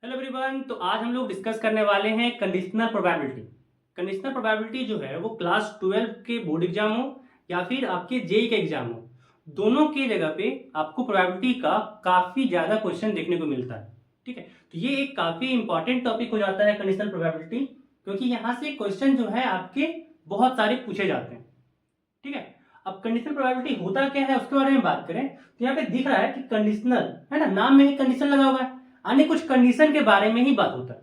Hello everyone. तो आज हम लोग डिस्कस करने वाले हैं कंडीशनल प्रोबेबिलिटी। कंडीशनल प्रोबेबिलिटी जो है वो क्लास 12 के बोर्ड एग्जाम हो या फिर आपके जेई के एग्जाम हो, दोनों की जगह पे आपको प्रोबेबिलिटी का काफ़ी ज़्यादा क्वेश्चन देखने को मिलता है। ठीक है, तो ये एक काफ़ी इंपॉर्टेंट टॉपिक हो जाता है कंडीशनल प्रोबेबिलिटी, क्योंकि यहाँ से क्वेश्चन जो है आपके बहुत सारे पूछे जाते हैं। ठीक है, अब कंडीशनल प्रोबेबिलिटी होता क्या है उसके बारे में बात करें तो यहाँ पे दिख रहा है कि कंडीशनल है ना, नाम में ही कंडीशन लगा हुआ है, यानी कुछ कंडीशन के बारे में ही बात होता है।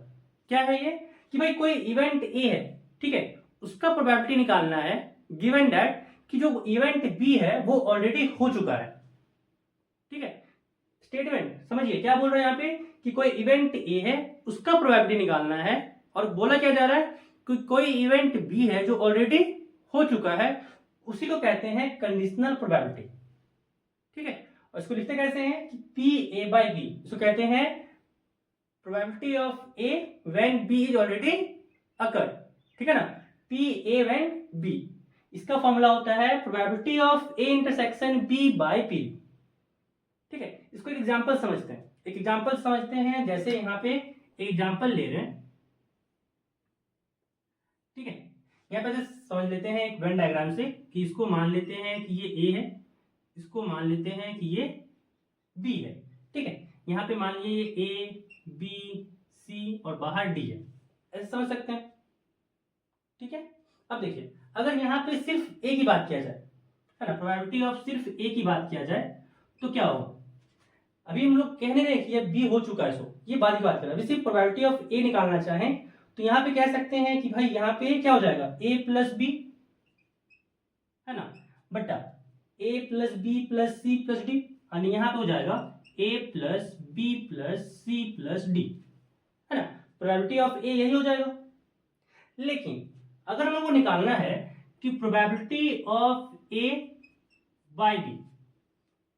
क्या है ये कि भाई कोई इवेंट ए है, ठीक है, उसका प्रोबेबिलिटी निकालना है गिवन दैट कि जो इवेंट बी है वो ऑलरेडी हो चुका है। ठीक है, स्टेटमेंट समझिए क्या बोल रहा है यहाँ पे कि कोई इवेंट ए है उसका प्रोबेबिलिटी निकालना है, और बोला क्या जा रहा है कि कोई इवेंट बी है जो ऑलरेडी हो चुका है, उसी को कहते हैं कंडीशनल प्रोबेबिलिटी। ठीक है, और इसको लिखते कैसे हैं कि पी ए बाई बी, इसको कहते हैं probability of A when B is already occur. ठीक है ना, पी ए व्हेन बी, इसका फॉर्मूला होता है probability of A intersection B by P. ठीक है, इसको एक एग्जांपल समझते हैं, एक एग्जांपल समझते हैं। जैसे यहाँ पे एक एग्जांपल ले रहे हैं। ठीक है, यहाँ पे समझ लेते हैं एक वेन डायग्राम से कि इसको मान लेते हैं कि ये ए है, इसको मान लेते हैं कि ये बी है। ठीक है, यहाँ पे मान लीजिए ये ए बी सी और बाहर डी है, ऐसे समझ सकते हैं। ठीक है, अब देखिए अगर यहाँ पे सिर्फ ए की बात किया जाए, है ना, प्रोबेबिलिटी ऑफ सिर्फ ए की बात किया जाए तो क्या होगा। अभी हम लोग कहने रहे कि ये बी हो चुका है, सो ये बात की बात करें। अभी सिर्फ प्रोबेबिलिटी ऑफ ए निकालना चाहें तो यहाँ पे कह सकते हैं कि भाई यहाँ पे क्या हो जाएगा ए प्लस बी, है ना, बटा A plus B plus C plus D, यानी यहाँ पे हो जाएगा A plus B plus C plus D, है ना, प्रोबेबिलिटी ऑफ ए यही हो जाएगा। लेकिन अगर हम लोग को निकालना है कि probability of A by B,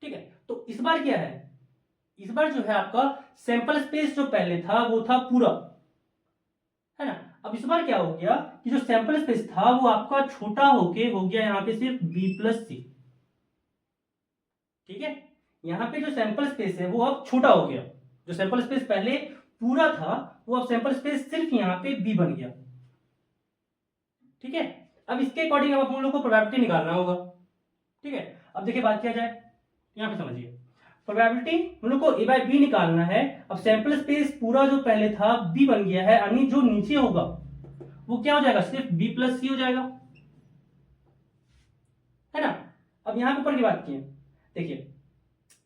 ठीक है, तो इस बार क्या है, इस बार जो है आपका सैंपल स्पेस जो पहले था वो था पूरा, है ना। अब इस बार क्या हो गया कि जो सैंपल स्पेस था वो आपका छोटा होके हो गया यहाँ पे सिर्फ बी प्लस सी। ठीक है, यहाँ पे जो सैंपल स्पेस है वो अब छोटा हो गया, जो सैंपल स्पेस पहले पूरा था वो अब सैंपल स्पेस सिर्फ यहाँ पे बी बन गया। ठीक है, अब इसके अकॉर्डिंग अब हम लोग को प्रोबेबिलिटी निकालना होगा। ठीक है, अब देखिए बात किया जाए, यहाँ पे समझिए प्रोबेबिलिटी हम लोग को ए बाई बी निकालना है। अब सैंपल स्पेस पूरा जो पहले था बी बन गया है, यानी जो नीचे होगा वो क्या हो जाएगा, सिर्फ बी प्लस सी हो जाएगा, है ना। अब यहाँ पे ऊपर की बात की देखिए,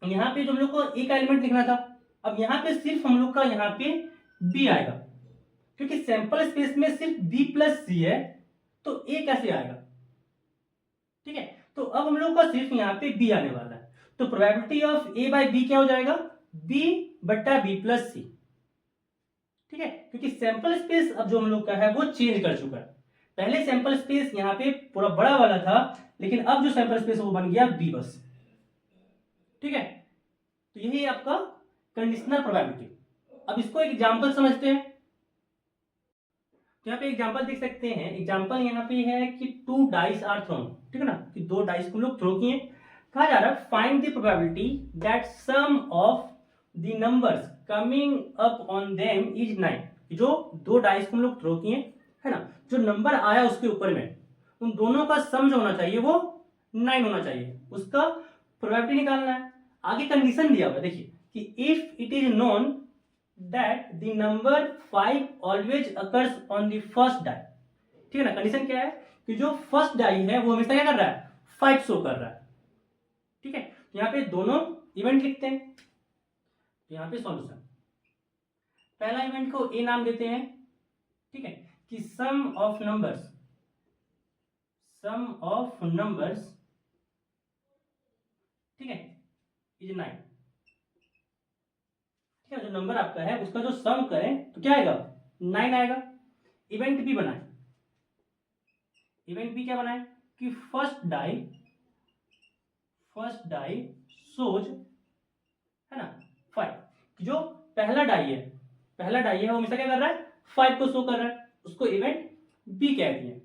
यहाँ पे जो हम लोग को ए का एलिमेंट लिखना था, अब यहाँ पे सिर्फ हम लोग का यहाँ पे बी आएगा, क्योंकि सैंपल स्पेस में सिर्फ बी प्लस सी है, तो ए कैसे आएगा। ठीक है, तो अब हम लोग का सिर्फ यहाँ पे बी आने वाला है, तो probability of A by B क्या हो जाएगा, बी बट्टा बी प्लस सी। ठीक है, क्योंकि सैंपल स्पेस अब जो हम लोग का है वो चेंज कर चुका है। पहले सैंपल स्पेस यहाँ पे पूरा बड़ा वाला था, लेकिन अब जो सैंपल स्पेस वो बन गया बी बस। ठीक है, तो यही आपका कंडीशनल प्रोबेबिलिटी। अब इसको एक एग्जांपल समझते हैं। तो यहाँ पे एग्जांपल देख सकते हैं, एग्जांपल यहाँ पे है कि 2 डाइस आर थ्रोन। ठीक है ना, कि 2 डाइस को लोग थ्रो किए। कहा जा रहा है find the probability that sum of the numbers coming up on them is 9। जो 2 डाइस को हम लोग थ्रो किए, है ना, जो नंबर आया उसके ऊपर में उन दोनों का सम जो होना चाहिए वो 9 होना चाहिए, उसका प्रोबेबिलिटी निकालना है। आगे कंडीशन दिया हुआ देखिए कि if it is known that the number 5 always occurs on the first die। ठीक है ना, कंडीशन क्या है कि जो फर्स्ट डाई है वो हमेशा क्या कर रहा है, 5 शो कर रहा है। ठीक है, तो यहाँ पे दोनों इवेंट लिखते हैं। तो यहाँ पे सॉल्यूशन, पहला इवेंट को ए नाम देते हैं। ठीक है, कि sum of numbers, sum of numbers, ठीक है, इज 9। ठीक है, जो नंबर आपका है उसका जो सम करें तो क्या आएगा, 9 आएगा। इवेंट बी बनाए, इवेंट बी क्या बनाए कि फर्स्ट डाई सोज, है ना, 5। जो पहला डाई है, पहला डाई है वो हमेशा क्या कर रहा है, 5 को शो कर रहा है, उसको इवेंट बी कहते हैं।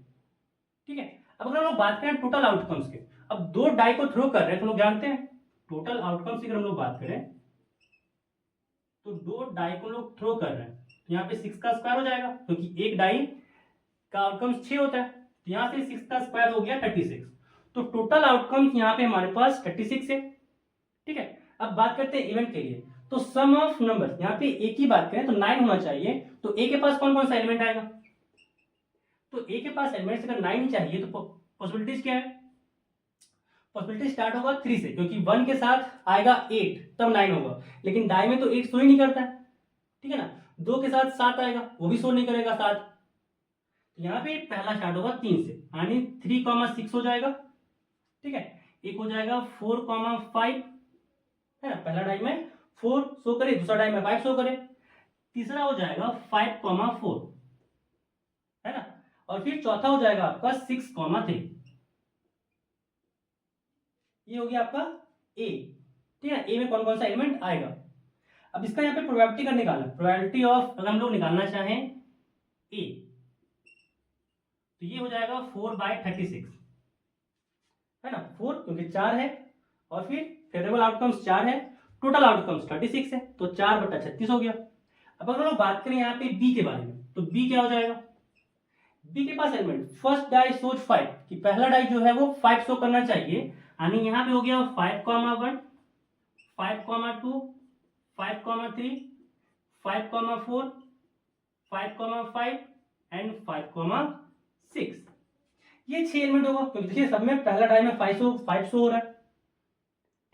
ठीक है, अब अगर हम लोग बात करें टोटल आउटकम्स के, अब 2 डाई को थ्रो कर रहे हैं तो लोग जानते हैं टोटल आउटकम्स की अगर हम लोग बात करें तो 2 डाई को लोग थ्रो कर रहे हैं, तो यहाँ पे 6 का स्क्वायर हो जाएगा, क्योंकि एक डाई का आउटकम 6 होता है, तो यहाँ से 6 का स्क्वायर हो गया 36। तो टोटल आउटकम यहाँ पे हमारे पास 36 है। ठीक है, अब बात करते हैं इवेंट के लिए। तो सम ऑफ नंबर, यहाँ पे ए की बात करें तो 9 होना चाहिए, तो ए के पास कौन कौन सा एलिमेंट आएगा? तो ए के पास एलिमेंट्स अगर 9 चाहिए तो पॉसिबिलिटीज क्या है? पॉसिबिलिटी स्टार्ट होगा 3 से, क्योंकि 1 के साथ आएगा 8 तब 9 होगा, लेकिन डाई में तो 8 शो ही नहीं करता है। ठीक है ना, 2 के साथ 7 आएगा, वो भी शो नहीं करेगा 7। तो यहाँ पे पहला स्टार्ट होगा 3 से, यानी 3,6 हो जाएगा। ठीक है, एक हो जाएगा 4,5, है ना, पहला डाई में 4 शो करे, दूसरा डाई में 5 शो करे, तीसरा हो जाएगा 5,4, है ना, और फिर चौथा हो जाएगा आपका 6,3। ये हो गया आपका ए। ठीक है, ए में कौन कौन सा एलिमेंट आएगा। अब इसका यहाँ पे प्रोबेबिलिटी का निकालना, प्रोबेबिलिटी ऑफ अगर हम लोग निकालना चाहें ए, तो ये हो जाएगा 4/36, है ना, 4 क्योंकि 4 है, और फिर फेवरेबल आउटकम्स 4 है, टोटल आउटकम्स 36 है, तो 4/36 हो गया। अब अगर हम लोग बात करें यहाँ पे बी के बारे में, तो बी क्या हो जाएगा? बी के पास एलिमेंट फर्स्ट डाई शोज 5, कि पहला डाई जो है वो 5 शो करना चाहिए, यानी यहाँ पे हो गया 5,1, 5,2, 5,3, 5,4, 5,5 एंड 5,6। ये 6 एलिमेंट होगा, क्योंकि देखिए सब में पहला डाई में 5 शो हो रहा है।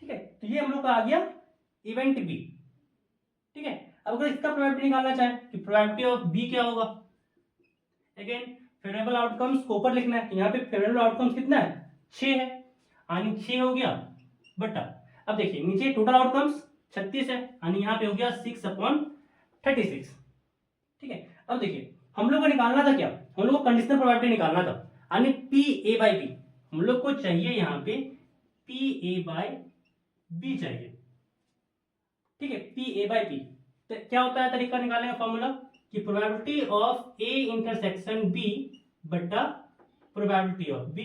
ठीक है, तो ये हम लोग का आ गया इवेंट बी। ठीक है, अब अगर इसका प्रोबेबिलिटी निकालना चाहे कि प्रोबेबिलिटी ऑफ बी क्या होगा, अगेन फेवरेबल आउटकम्स को ऊपर लिखना है, तो यहाँ पे फेवरेबल आउटकम्स कितना है? 6 है, यानी 6 हो गया बटा, अब देखिए नीचे टोटल आउटकम्स 36 है, यानी यहाँ पे हो गया 6/36। ठीक है, अब देखिए हम लोग को निकालना था क्या, हम लोग को कंडीशनल प्रोबेबिलिटी निकालना था, यानी पी ए बाई बी हम लोग को चाहिए, यहाँ पे पी ए बाई बी चाहिए। ठीक है, पी ए बाई बी, तो क्या होता है तरीका निकालने का फॉर्मूला, कि probability of A intersection B बटा प्रोबेबिलिटी ऑफ बी।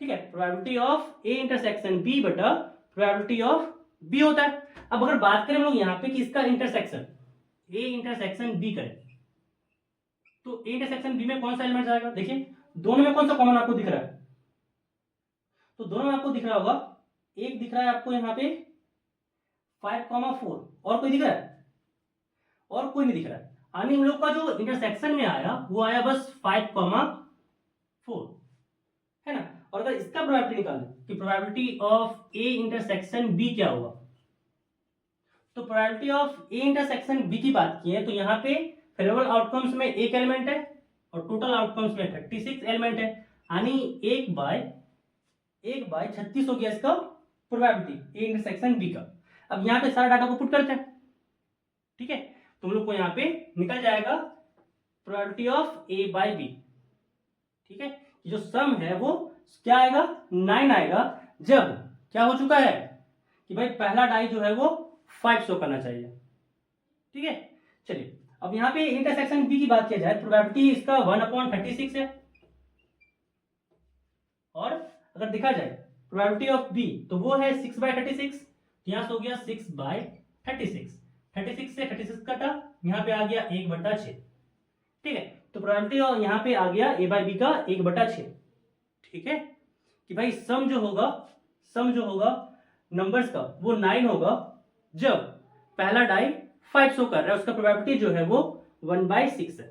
ठीक है, probability of A intersection B बटा प्रोबेबिलिटी ऑफ बी होता है। अब अगर बात करें हम लोग यहाँ पे कि इसका इंटरसेक्शन ए इंटरसेक्शन बी करें, तो ए इंटरसेक्शन बी में कौन सा एलिमेंट आएगा? देखिए दोनों में कौन सा कॉमन आपको दिख रहा है, तो दोनों में आपको दिख रहा होगा, एक दिख रहा है आपको यहाँ पे 5,4, और कोई दिख रहा है? और कोई नहीं दिख रहा है, यानी हम लोग का जो इंटरसेक्शन में आया वो आया बस 5,4, है ना। और अगर इसका प्रोबेबिलिटी निकालें कि probability of A intersection B क्या होगा, तो probability of A intersection B की बात की है, तो यहाँ पे फेवरेबल आउटकम्स में एक एलिमेंट है और टोटल आउटकम्स में 36 एलिमेंट है, यानी 1/36 हो गया इसका प्रोबेबिलिटी ए इंटरसेक्शन बी का। अब यहाँ पे सारा डाटा को पुट करते हैं। ठीक है, तुम लोग को यहाँ पे निकल जाएगा probability of A by B. ठीक है, जो सम है वो क्या आएगा? 9 आएगा, जब क्या हो चुका है कि भाई पहला डाई जो है वो 5 शो करना चाहिए। ठीक है, चलिए अब यहाँ पे इंटरसेक्शन बी की बात किया जाए, प्रोबेबिलिटी इसका 1/36 है, और अगर देखा जाए प्रोबेबिलिटी ऑफ बी तो वो है 6/36, यहाँ से हो गया 6/36, 36 से 36 कटा, यहाँ पे आ गया 1/6। ठीक है, तो प्रोबेबिलिटी यहाँ पे आ गया ए बाई बी का 1/6। ठीक है, कि भाई सम जो होगा नंबर्स का वो 9 होगा, जब पहला डाई 5 शो कर रहा है, उसका प्रोबेबिलिटी जो है वो 1/6 है।